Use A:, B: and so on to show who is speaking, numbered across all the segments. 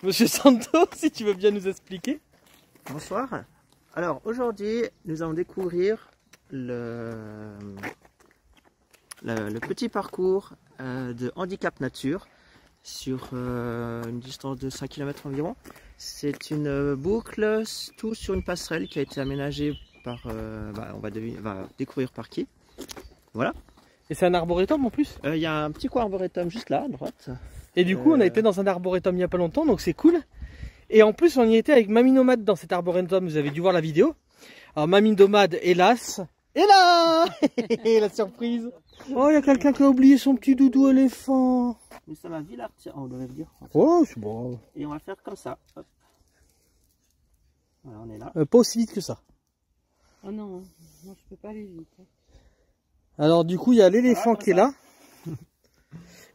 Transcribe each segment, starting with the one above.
A: Monsieur Santo, si tu veux bien nous expliquer.
B: Bonsoir. Alors aujourd'hui, nous allons découvrir le petit parcours de handicap nature sur une distance de 5 km environ. C'est une boucle, tout sur une passerelle qui a été aménagée par, on va découvrir par qui. Voilà.
A: Et c'est un arboretum en plus.
B: Il y a un petit coin arboretum juste là, à droite.
A: Et du coup, on a été dans un arboretum il n'y a pas longtemps, donc c'est cool. Et en plus, on y était avec Mamie Nomade dans cet arboretum, vous avez dû voir la vidéo. Alors Mamie Nomade, hélas, est là. La surprise. Oh, il y a quelqu'un qui a oublié son petit doudou éléphant.
B: Nous sommes à Villartier, on devrait le dire.
A: Oh, c'est bon.
B: Et on va faire comme ça. Hop. Voilà, on est là.
A: Pas aussi vite que ça.
C: Oh non, moi je peux pas aller vite.
A: Alors du coup, il y a l'éléphant qui est là.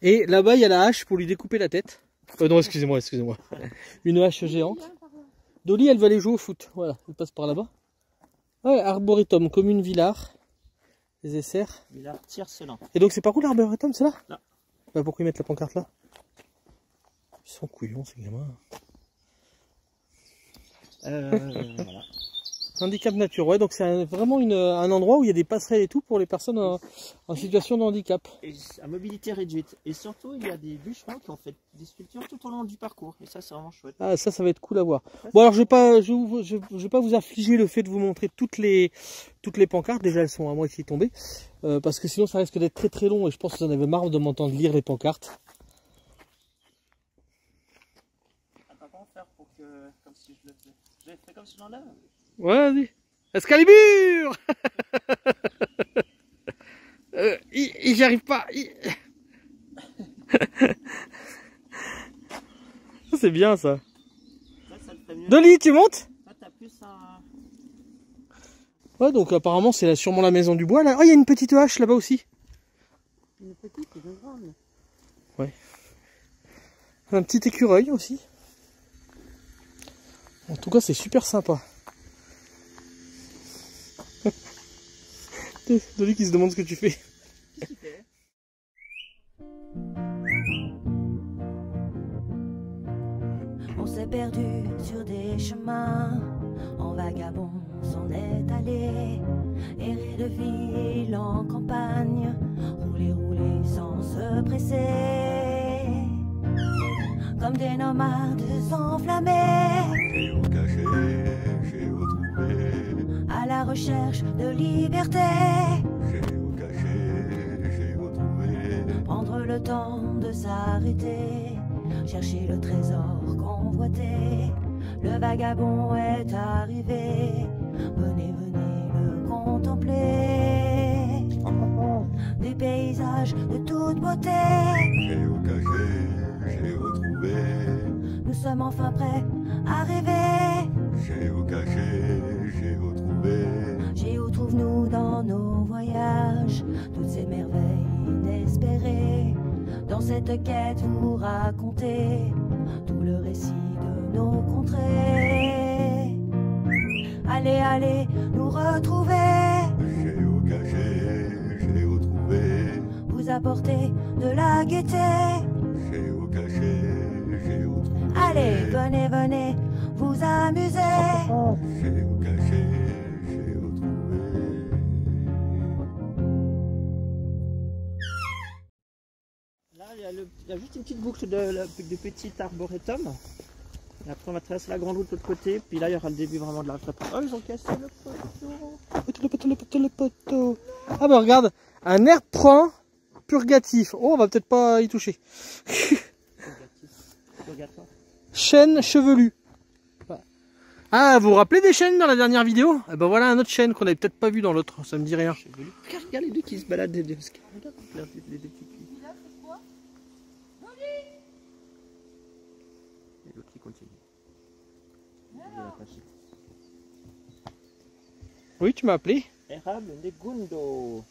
A: Et là-bas, il y a la hache pour lui découper la tête. Non, excusez-moi. Une hache géante. Dolly, elle va aller jouer au foot. Voilà, elle passe par là-bas. Ouais, arboretum, commune Villars. Les essers.
B: Villartier-Selan.
A: Et donc, c'est par où l'arboretum, c'est là?
B: Là.
A: Bah, pourquoi ils mettent la pancarte là? Ils sont couillons, ces gamins.
B: Voilà.
A: Handicap nature, ouais, donc c'est vraiment un endroit où il y a des passerelles et tout pour les personnes en situation de handicap.
B: Et à mobilité réduite. Et surtout, il y a des bûcherons qui ont fait des sculptures tout au long du parcours. Et ça, c'est vraiment chouette.
A: Ah, ça va être cool à voir. Bon, alors je vais pas vous affliger le fait de vous montrer toutes les pancartes. Déjà, elles sont à moitié tombées. Parce que sinon, ça risque d'être très très long et je pense que vous en avez marre de m'entendre lire les pancartes.
B: Attends, comment faire pour que, comme si je le fais. Je fais comme si je l'enlève.
A: Ouais, vas-y. Excalibur. J'y arrive pas. C'est bien ça. Dolly, tu montes?
B: Là, t'as plus un...
A: Ouais, donc apparemment c'est sûrement la maison du bois là. Oh, il y a une petite hache là-bas aussi.
C: Une petite et une grande.
A: Ouais. Un petit écureuil aussi. En tout cas, c'est super sympa. Dolly qui se demande ce que tu fais.
B: Qu'est-ce qu'il fait?
D: On s'est perdu sur des chemins, en vagabond s'en est allé, errer de ville en campagne, rouler sans se presser, comme des nomades enflammés,
E: j'ai retrouvé,
D: à la recherche de liberté,
E: j'ai retrouvé,
D: prendre le temps de s'arrêter, chercher le trésor convoité. Le vagabond est arrivé, venez le contempler. Des paysages de toute beauté,
E: j'ai retrouvé,
D: nous sommes enfin prêts à rêver.
E: j'ai retrouvé,
D: Géotrouve-nous dans nos voyages toutes ces merveilles inespérées. Dans cette quête, vous racontez tout le récit de nos contrées. Allez, nous retrouver,
E: j'ai retrouvé,
D: vous apporter de la gaieté.
E: j'ai retrouvé,
D: Allez, venez, vous amuser.
E: j'ai retrouvé.
B: Là, il y a juste une petite boucle de petit arboretum. Et après, on va traverser la grande route de l'autre côté. Puis là, il y aura le début vraiment de la prépa. Oh, ils ont cassé le poteau.
A: Le poteau. Ah bah regarde, un air point purgatif. Oh, on va peut-être pas y toucher.
B: Purgatoire.
A: Chêne chevelu. Ah, vous vous rappelez des chênes dans la dernière vidéo? Eh ben voilà un autre chêne qu'on avait peut-être pas vu dans l'autre, ça me dit rien.
B: Regarde les deux qui se baladent. Regarde les deux qui... Et l'autre qui continue.
A: Oui, tu m'as appelé?
B: Érable Negundo.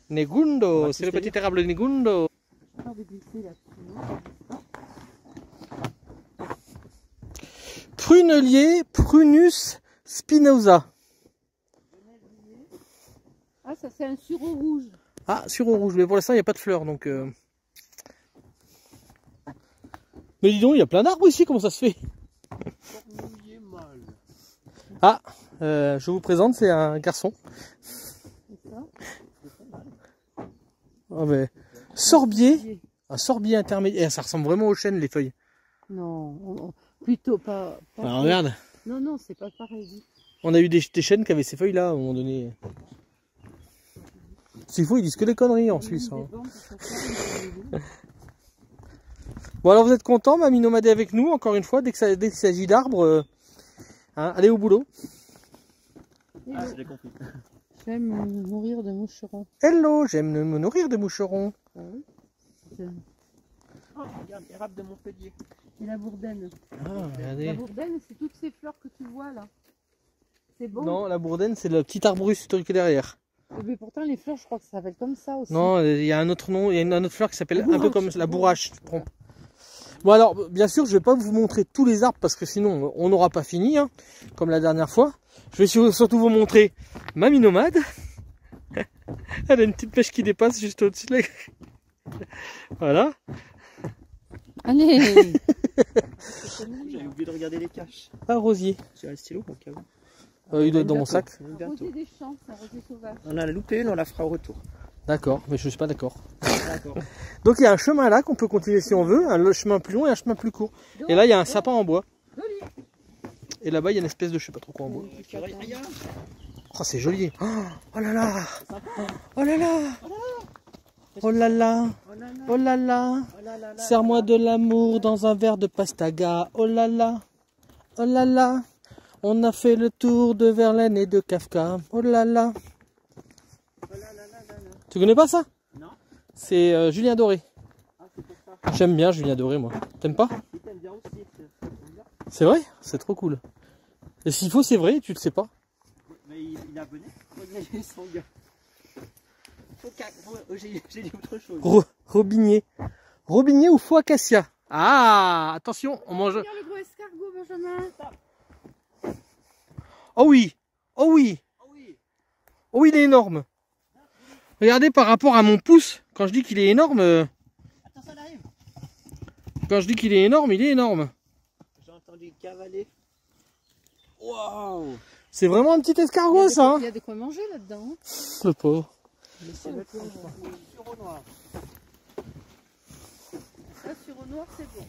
A: Negundo, c'est le petit érable Negundo.
C: J'ai peur de glisser là-dessus.
A: Prunelier, Prunus spinosa.
C: Ah, ça c'est un sureau rouge.
A: Ah, sureau rouge, mais pour l'instant il n'y a pas de fleurs donc. Mais dis donc, il y a plein d'arbres ici, comment ça se fait?
B: Cornouiller mâle.
A: Ah, je vous présente, c'est un garçon.
C: C'est ça.
A: Ah, mais, sorbier, un sorbier intermédiaire. Ça ressemble vraiment aux chênes, les feuilles.
C: Non, plutôt pas.
A: Alors, regarde,
C: Non, non, c'est pas pareil.
A: on a eu des chênes qui avaient ces feuilles-là à un moment donné. S'il faut, ils disent que des conneries en Suisse. Hein. Bon, alors vous êtes content, mamie nomadée avec nous, encore une fois, dès qu'il s'agit d'arbres, hein, allez au boulot.
B: Ah, j'ai compris.
C: J'aime me nourrir de moucherons.
A: Hello, j'aime me nourrir de moucherons.
C: Ah oui.
B: Oh, regarde, érable de Montpellier.
C: Et la bourdaine.
A: Ah,
C: La
A: regardez.
C: bourdaine, c'est toutes ces fleurs que tu vois là. C'est bon.
A: Non, la bourdaine, c'est le petit arbuste qui est derrière.
C: Mais pourtant, les fleurs, je crois que ça s'appelle comme ça aussi.
A: Non, il y a un autre nom, il y a une autre fleur qui s'appelle
C: La
A: un peu comme la bourrache, tu te trompes. Bon alors, bien sûr, je vais pas vous montrer tous les arbres parce que sinon on n'aura pas fini, hein, comme la dernière fois. Je vais surtout vous montrer mamie nomade. Elle a une petite pêche qui dépasse juste au-dessus de la... Voilà.
C: Allez.
B: J'avais oublié de regarder les caches.
A: Un rosier.
B: Tu as un stylo au cas où.
A: Il doit être dans mon sac.
C: Rosier des champs, c'est un rosier sauvage.
B: On a loupé une, on la fera au retour.
A: D'accord, mais je suis pas d'accord.
B: D'accord.
A: Donc il y a un chemin là qu'on peut continuer si on veut, un chemin plus long et un chemin plus court. Et là il y a un sapin en bois. Et là-bas il y a une espèce de je sais pas trop quoi en bois. Oh c'est joli. Oh là là. Oh là là. Oh là là. Oh là là. Serre-moi de l'amour dans un verre de pastaga. Oh là là. Oh là là. On a fait le tour de Verlaine et de Kafka. Oh là là. Tu connais pas ça?
B: Non.
A: C'est Julien Doré.
B: Ah, c'est pour ça.
A: J'aime bien Julien Doré moi. T'aimes pas?
B: Il t'aime bien aussi.
A: C'est vrai? C'est trop cool. Et s'il faut c'est vrai, tu le sais pas.
B: Mais il est abonné. Regardez son gars. J'ai dit autre chose.
A: Robinier. Robinier ou foie acacia? Ah, attention, on mange.
C: Regarde le gros escargot, Benjamin.
A: Oh oui, oh oui,
B: Oh oui.
A: oh oui, il est énorme. Regardez par rapport à mon pouce, quand je dis qu'il est énorme,
B: Attends, ça arrive.
A: quand je dis qu'il est énorme, il est énorme.
B: J'ai entendu cavaler. Waouh.
A: C'est vraiment un petit escargot ça.
C: Il y a de quoi manger là-dedans. Hein.
A: Le pauvre.
B: Laissez le temps. Sur au noir.
C: Ça, sur au noir, c'est bon.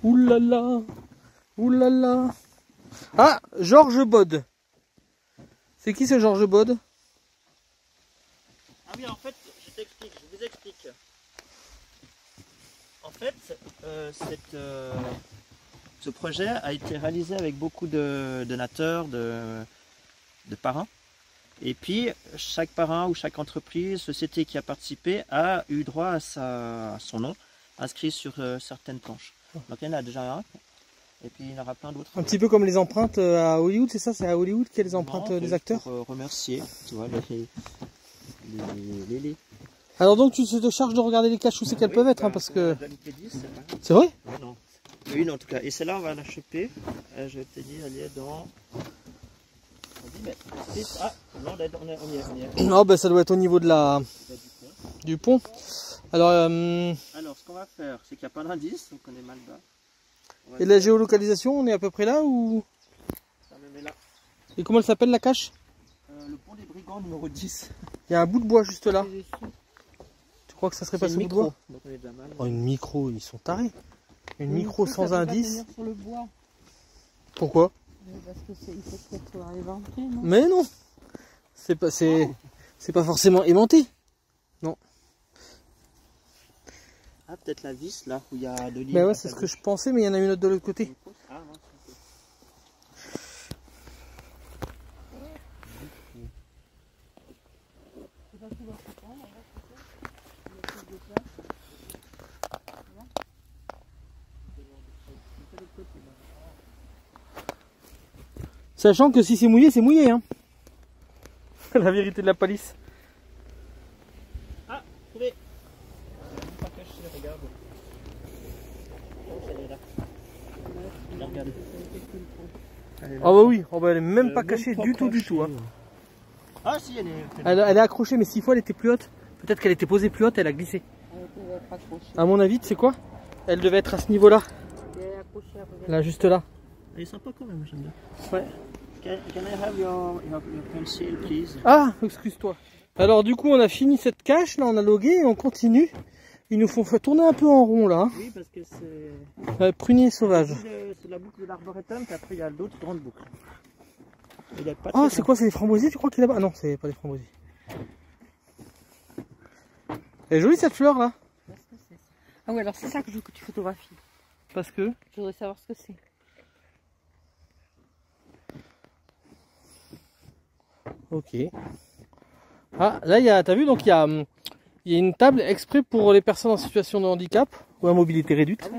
A: Ouh là là, ouh là là. Ah, Georges Bode. C'est qui ce Georges Bode?
B: Ah oui, en fait, je vous explique. En fait, ce projet a été réalisé avec beaucoup de donateurs, de parrains. Et puis, chaque parrain ou chaque entreprise, société qui a participé a eu droit à son nom inscrit sur certaines planches. Donc il y en a déjà un. Et puis il y en aura plein d'autres.
A: Un petit peu comme les empreintes à Hollywood, c'est ça? C'est à Hollywood qu'il y a les empreintes des acteurs?
B: Pour remercier, tu vois, les.
A: Alors donc tu te charges de regarder les caches où c'est qu'elles peuvent être, hein, parce que...
B: C'est
A: C'est vrai?
B: non. Une en tout cas. Et celle-là, on va la choper. Je t'ai dit, elle est dans... 10 mètres. Ah, non, on y est.
A: Non, ben ça doit être au niveau de la... du pont. Alors,
B: Alors, ce qu'on va faire, c'est qu'il n'y a pas d'indice, donc on est mal bas.
A: et la géolocalisation, on est à peu près là ou...
B: Ça me met là.
A: Et comment elle s'appelle la cache?
B: Le pont des Brigands numéro 10.
A: Il y a un bout de bois juste là.
C: C'est dessus.
A: Tu crois que ça serait
B: C'est
A: pas ce
B: une
A: bout de bois?
B: micro, donc on est déjà mal.
A: Oh, une micro, ils sont tarés. Une
C: Mais
A: micro
C: ça
A: sans
C: peut pas
A: indice.
C: tenir sur le bois.
A: Pourquoi?
C: Parce que il faut que ça soit éventré, non?
A: Mais non. C'est pas forcément aimanté.
B: Ah, peut-être la vis là où il y a de l'île.
A: Ben ouais, c'est ce que je pensais, mais il y en a une autre de l'autre côté.
B: Ah, non, c'est
A: Sachant que si c'est mouillé, hein. La vérité de la palisse.
B: Ah, trouvé. Pas caché, regarde. Oh, ça y est là. Regarde.
A: Ah bah oui, oh bah elle est même pas cachée du tout. Hein.
B: Ah si, elle est...
A: Elle est accrochée, mais s'il faut elle était plus haute. Peut-être qu'elle était posée plus haute, elle a glissé. À mon avis, tu sais quoi? Elle devait être à ce niveau-là.
B: Elle est accrochée à regarder.
A: Là, juste là.
B: Elle est sympa quand même, j'aime bien.
A: Ouais.
B: Can I have your pencil, please?
A: Ah, excuse-toi. Alors du coup, on a fini cette cache, là on a logué et on continue. Ils nous font tourner un peu en rond là.
B: Oui, parce que c'est...
A: Prunier sauvage.
B: C'est la boucle de l'arboretum, puis après il y a d'autres grandes boucles.
A: Ah, c'est quoi, c'est des framboisiers, tu crois qu'il est là-bas? Ah non, c'est pas des framboisiers. Elle est jolie cette fleur là.
C: Ah ouais, alors c'est ça que je veux que tu photographies.
A: Parce que...
C: Je voudrais savoir ce que c'est.
A: Ok. Ah, là, il y a, t'as vu, donc il y a une table exprès pour les personnes en situation de handicap ou à mobilité réduite.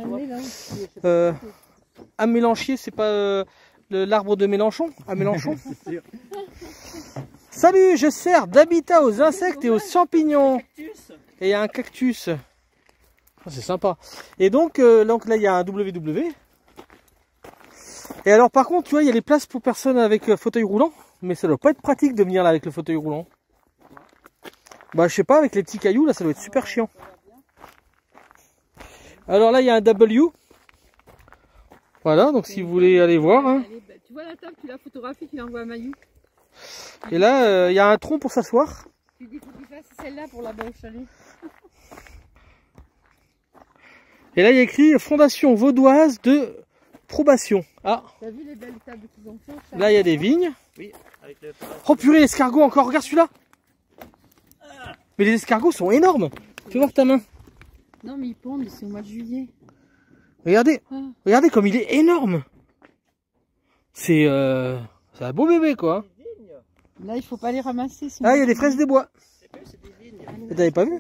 A: À Mélanchier, c'est pas l'arbre de Mélenchon? À Mélenchon. Salut, je sers d'habitat aux insectes et aux champignons. Et il y a un cactus. Oh, c'est sympa. Et donc là, il y a un WW. Et alors, par contre, tu vois, il y a les places pour personnes avec fauteuil roulant. Mais ça doit pas être pratique de venir là avec le fauteuil roulant. Bah, je sais pas, avec les petits cailloux, là, ça doit être super chiant. Alors là, il y a un W. Voilà, donc si vous voulez aller voir. Hein.
C: Tu vois la table, tu la photographies, tu l'envoies à Mayou.
A: Et là, il y a un tronc pour s'asseoir.
C: Tu dis faut qu'il fasse celle-là pour là-bas au chalet.
A: Et là, il y a écrit Fondation Vaudoise de Probation. Ah.
C: T'as vu les belles tables qu'ils ont fait au chalet?
A: Là, il y a des vignes.
B: Oui, avec le...
A: Oh purée, l'escargot encore, regarde celui-là. Mais les escargots sont énormes. Fais voir ta main.
C: Non mais ils pondent, c'est au mois de juillet.
A: Regardez,
C: Ah.
A: regardez comme il est énorme. C'est un beau bébé quoi.
C: Là il faut pas les ramasser.
A: Ah, il y a des fraises des bois.
B: C'est des vignes.
A: Et t'avais pas vu?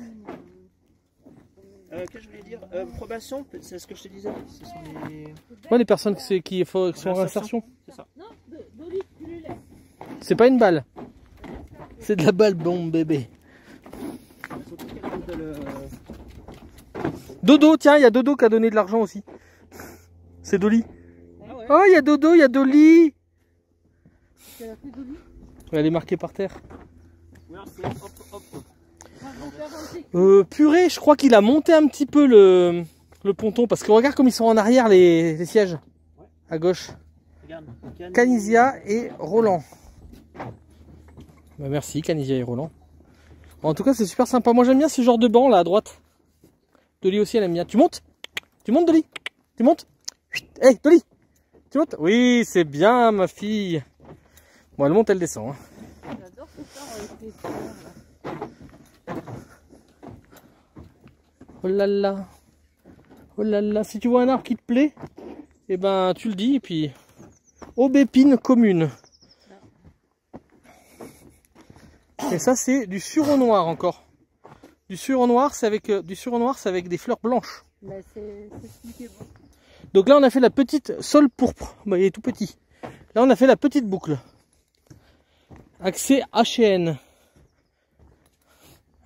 B: Qu'est-ce que je voulais dire? Probation, c'est ce que je te disais. Ce sont les...
A: Ouais, les personnes qui sont en insertion.
B: C'est ça.
C: Non, Dolly, tu les laisses.
A: C'est pas une balle. C'est de la balle bombe bébé.
B: Surtout qu'elle manque de le...
A: Dodo, tiens, il y a Dodo qui a donné de l'argent aussi. C'est Dolly.
B: Ah ouais.
A: Oh, il y a Dodo, il y a Dolly.
C: C'est la plus Dolly.
A: Elle est marquée par terre.
B: Merci, hop, hop.
A: Purée, je crois qu'il a monté un petit peu le ponton. Parce que regarde comme ils sont en arrière les sièges.
B: Ouais.
A: À gauche.
B: Regarde.
A: Canisia et Roland. Bah merci Canisia et Roland. En tout cas c'est super sympa. Moi j'aime bien ce genre de banc là à droite. Dolly aussi elle aime bien. Tu montes? Tu montes Dolly? Tu montes? Hey Dolly! Tu montes? Oui c'est bien ma fille. Bon elle monte elle descend. Hein.
C: J'adore ce temps avec les fleurs là.
A: Oh là là. Oh là là. Si tu vois un arbre qui te plaît, eh ben tu le dis et puis... Aubépine commune. Et ça c'est du sureau noir encore. Du sureau noir c'est avec des fleurs blanches.
C: Mais c'est ce qui est bon.
A: Donc là on a fait la petite sol pourpre. Bah, il est tout petit. Là on a fait la petite boucle. Accès HN.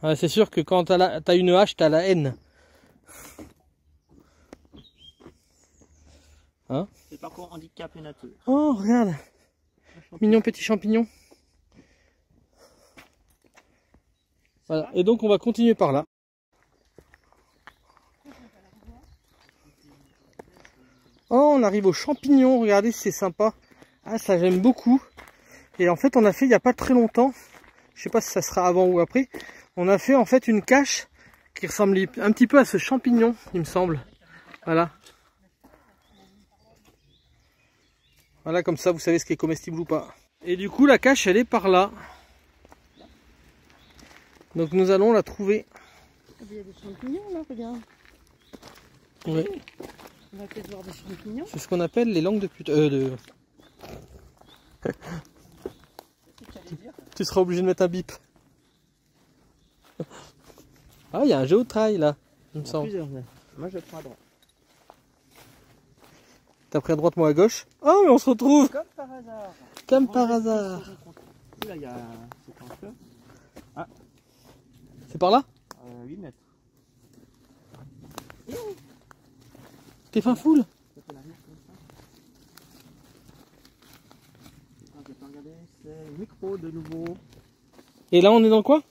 A: Ouais, c'est sûr que quand t'as une hache, t'as la N. Hein?
B: C'est parcours handicap et nature.
A: Oh regarde. Mignon petit champignon. Voilà, et donc on va continuer par là. Oh, on arrive aux champignons, regardez, c'est sympa. Ah, ça j'aime beaucoup. Et en fait, on a fait il n'y a pas très longtemps, je sais pas si ça sera avant ou après, on a fait en fait une cache qui ressemble un petit peu à ce champignon, il me semble. Voilà. Voilà, comme ça, vous savez ce qui est comestible ou pas. Et du coup, la cache, elle est par là. Donc nous allons la trouver.
C: Il y a des champignons là, regarde.
A: Oui.
C: On va peut-être voir des champignons.
A: C'est ce qu'on appelle les langues de pute. Tu seras obligé de mettre un bip. Ah, il y a un géotrail là, il me semble.
B: Moi je prends à droite.
A: T'as pris à droite, moi à gauche. Oh, mais on se retrouve
B: Comme par hasard.
A: comme par hasard.
B: Là il y a... C'est en feu.
A: C'est par là?
B: 8 mètres.
A: T'es fin full?
B: C'est le micro de nouveau.
A: Et là, on est dans quoi?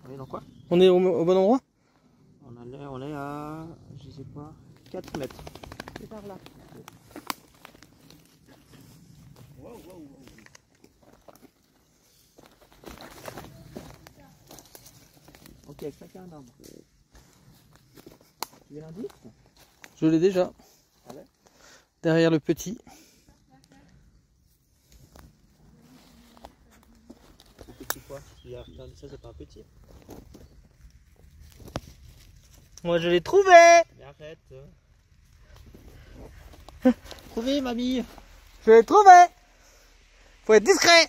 B: On est dans quoi?
A: On est au bon endroit?
B: On est à... Je sais voir, 4 mètres.
C: C'est par là.
B: Ok, chacun un arbre. Tu veux l'indice?
A: Je l'ai déjà.
B: Ah ouais?
A: Derrière le petit.
B: C'est petit quoi? Ça c'est pas un petit.
A: Moi je l'ai trouvé.
B: Mais arrête. Trouvé mamie.
A: Je l'ai trouvé. Faut être discret.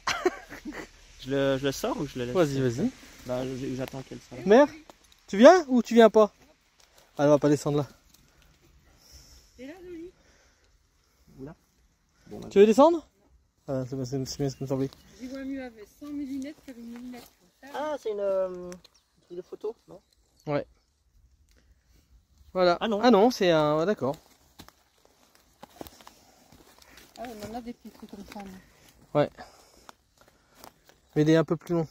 B: Je le sors ou je le laisse?
A: Vas-y, vas-y.
B: Bah, j'attends qu'elle sorte.
A: Mère, tu viens ou tu viens pas? Ah, elle va pas descendre là.
C: C'est là, Jolie.
B: Oula. Bon, bah,
A: Tu veux descendre? Ah, c'est bien ce qui me semblait.
C: J'y vois mieux avec 100 mm qu'avec 1 mm.
B: ah, c'est une truc de photo, non?
A: Voilà.
B: Ah non.
A: Ah non, c'est un. Ah, d'accord.
C: Ah, on en a des petits trucs comme ça. nous.
A: Mais il est un peu plus long.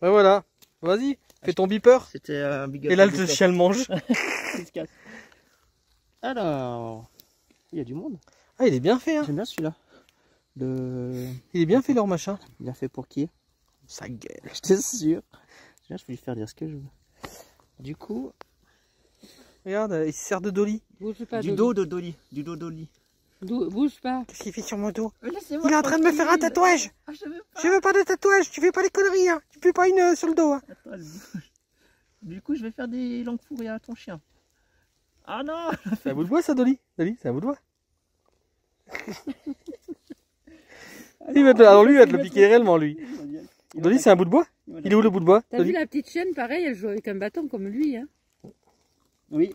A: Ouais, voilà. Vas-y, fais ton beeper.
B: C'était un big up.
A: Et là, le chien le mange.
B: Il se casse. Alors, il y a du monde.
A: Ah, il est bien fait, hein.
B: J'aime bien celui-là.
A: Il est bien fait, leur machin.
B: Bien fait pour qui?
A: Sa gueule.
B: J'étais sûr. Je vais lui faire dire ce que je veux. Du coup,
A: Regarde, il se sert de dolly.
C: Bouge pas,
B: du
C: Dolly.
B: dos de Dolly. Du dos Dolly.
C: Bouge pas.
A: Qu'est-ce qu'il fait sur mon dos?
B: Laissez-moi
A: Il est en train de me faire un tatouage.
B: Ah, je veux pas.
A: Je veux pas de tatouage, tu fais pas les conneries, hein. Tu fais pas une sur le dos, hein.
B: Attends, elle bouge. Du coup, je vais faire des langues fourrées à ton chien. Ah non.
A: C'est un bout de bois, ça, Dolly? Dolly, c'est un bout de bois. Alors lui, il va te le piquer réellement, lui. Dolly, c'est un bout de bois? Il est où le bout de bois?
C: T'as vu
A: Dolly
C: la petite chienne, pareil, elle joue avec un bâton comme lui. Hein.
B: Oui.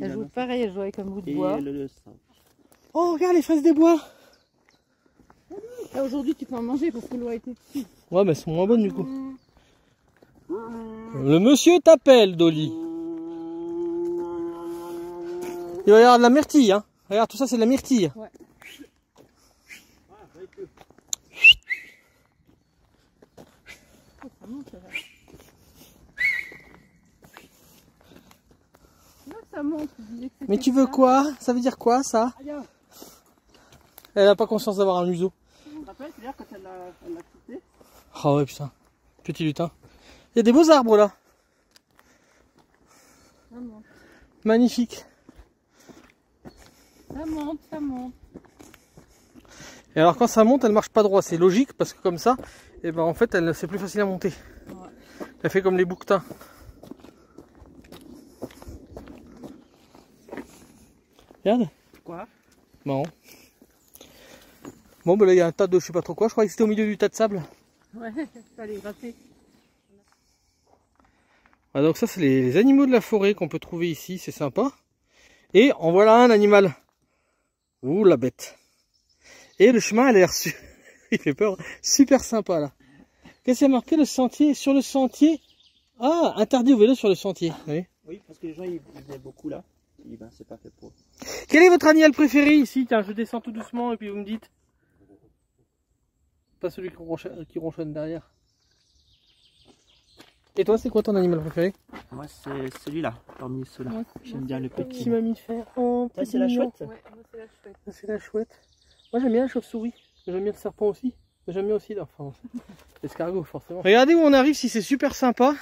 C: Elle joue pareil, elle joue avec un bout de
B: Et
C: bois.
B: le sang.
A: Oh, regarde les fraises des bois.
C: Là, aujourd'hui, tu peux en manger parce que l'eau a été dessus.
A: Ouais, mais elles sont moins bonnes du coup. Le monsieur t'appelle, Dolly. Il va y avoir de la myrtille, hein. Regarde, tout ça, c'est de la myrtille.
C: Ouais. Ça monte, là. Là, ça monte. Tu disais que
A: Mais
C: c'était
A: tu veux
C: ça.
A: quoi? Ça veut dire quoi, ça? Elle a pas conscience d'avoir un museau.
B: Tu te rappelles, c'est-à-dire quand elle l'a quitté?
A: Ah ouais, putain. Petit lutin. Il y a des beaux arbres, là.
C: Ça monte.
A: Magnifique.
C: Ça monte, ça monte.
A: Et alors, quand ça monte, elle marche pas droit. C'est logique, parce que comme ça, et ben, en fait, c'est plus facile à monter.
C: Ouais.
A: Elle fait comme les bouquetins. Regarde.
B: Quoi?
A: Marrant. Bon, ben là, il y a un tas de je sais pas trop quoi. Je croyais que c'était au milieu du tas de sable.
C: Ouais, fallait gratter.
A: Ah, donc ça, c'est les animaux de la forêt qu'on peut trouver ici. C'est sympa. Et en voilà un animal. Ouh, la bête. Et le chemin a l'air il fait peur. Super sympa, là. Qu'est-ce qu'il y a marqué? Le sentier. Sur le sentier. Ah, interdit au vélo sur le sentier. Oui.
B: Oui, parce que les gens ils venaient beaucoup là. Et ben, c'est pas fait pour eux.
A: Quel est votre animal préféré ici? Tiens, je descends tout doucement et puis vous me dites. Pas celui qui ronchonne derrière. Et toi, c'est quoi ton animal préféré?
B: Moi, c'est celui-là, parmi ceux-là. J'aime bien le petit.
A: mammifère. Oh,
B: Ça, c'est la chouette.
C: Ouais, moi, c'est la chouette.
A: Ça, c'est la chouette. Moi, j'aime bien la chauve-souris. J'aime bien le serpent aussi. J'aime bien aussi enfin, l'escargot, forcément. Regardez où on arrive, si c'est super sympa.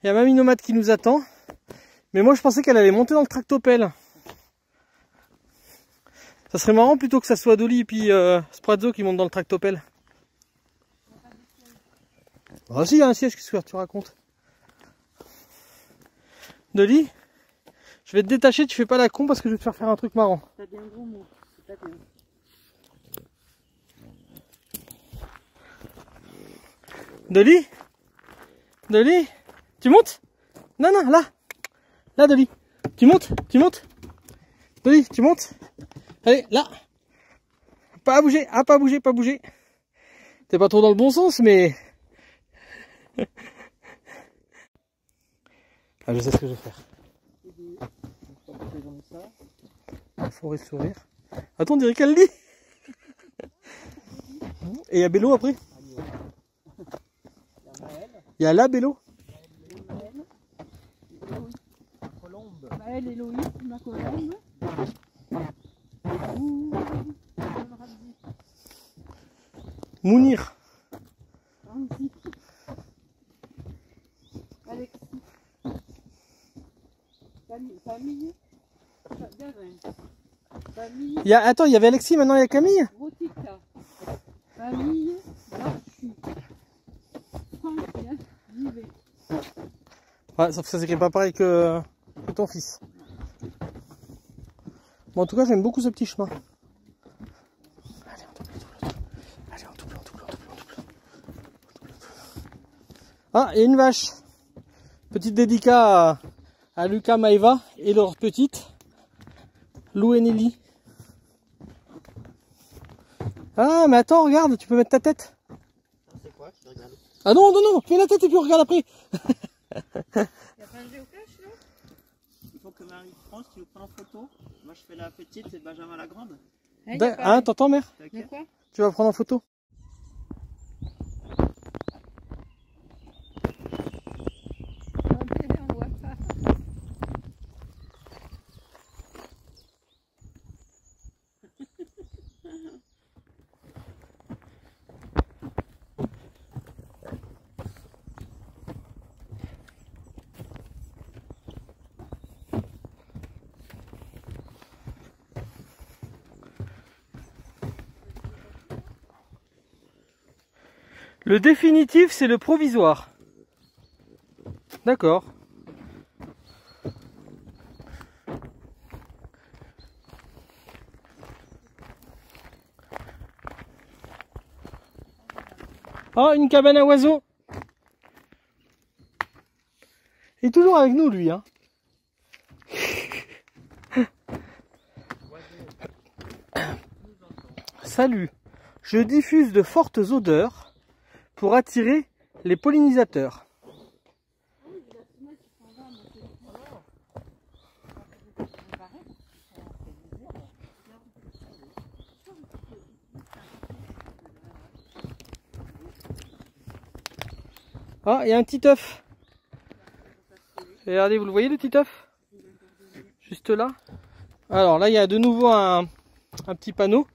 A: Il y a Mamie Nomade qui nous attend. Mais moi, je pensais qu'elle allait monter dans le tractopelle. Ça serait marrant plutôt que ça soit Dolly et puis Sprazzo qui monte dans le tractopelle. Ah si, il y a un siège, qu'est-ce que tu racontes? Dolly, je vais te détacher, tu fais pas la con parce que je vais te faire un truc marrant.
C: T'as bien gros mot. C'est pas bien.
A: Dolly? Dolly? Tu montes? Non, non, là. Là, Dolly. Tu montes? Tu montes? Dolly, tu montes? Allez, là. Pas à bouger, ah, pas à bouger, pas à bouger. T'es pas trop dans le bon sens, mais... Ah, je sais ce que je vais faire. La forêt de sourire. Attends, on dirait qu'elle dit. Et il y a Bélo après? Il y a la Bélo?
C: Maëlle et Loïc, ma
A: Mounir.
C: Alexis. Famille. Famille.
A: Attends, il y avait Alexis, maintenant il y a Camille.
C: Rotica. Famille. Larchu. Franck. Vivet.
A: Ouais, sauf que ça s'écrit pas pareil que ton fils. Bon, en tout cas, j'aime beaucoup ce petit chemin. Allez, on double. Allez, on double. Ah, et une vache. Petite dédicace à Lucas, Maëva et leur petite, Lou et Nelly. Ah, mais attends, regarde, tu peux mettre ta tête.
B: C'est quoi qui regarde?
A: Ah non, fais la tête et puis on regarde après.
C: Il n'y a pas un géocache là?
B: Il faut que Marie-France, tu nous prends en photo. Moi je fais la petite et Benjamin la grande.
A: Hein, t'entends, mère?
C: De quoi?
A: Tu vas prendre en photo.
C: On voit pas.
A: Le définitif, c'est le provisoire. D'accord. Oh, une cabane à oiseaux. Il est toujours avec nous, lui, hein. Salut. Je diffuse de fortes odeurs pour attirer les pollinisateurs. Ah, il y a un petit œuf. Regardez, vous le voyez, le petit œuf? Juste là. Alors là, il y a de nouveau un petit panneau.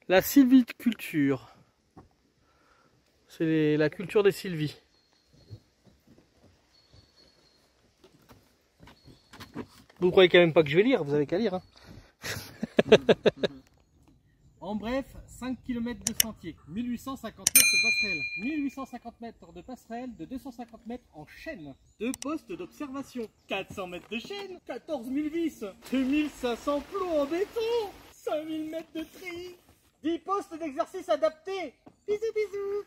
A: La sylviculture. C'est la culture des sylvies. Vous croyez quand même pas que je vais lire, vous avez qu'à lire. Hein. En bref, 5 km de sentier, 1850 mètres de passerelle, 1850 mètres de passerelle, de 250 mètres en chaîne, 2 postes d'observation, 400 mètres de chaîne, 14 000 vis, 2500 plots en béton, 5000 mètres de tri, 10 postes d'exercice adaptés. Bisous bisous.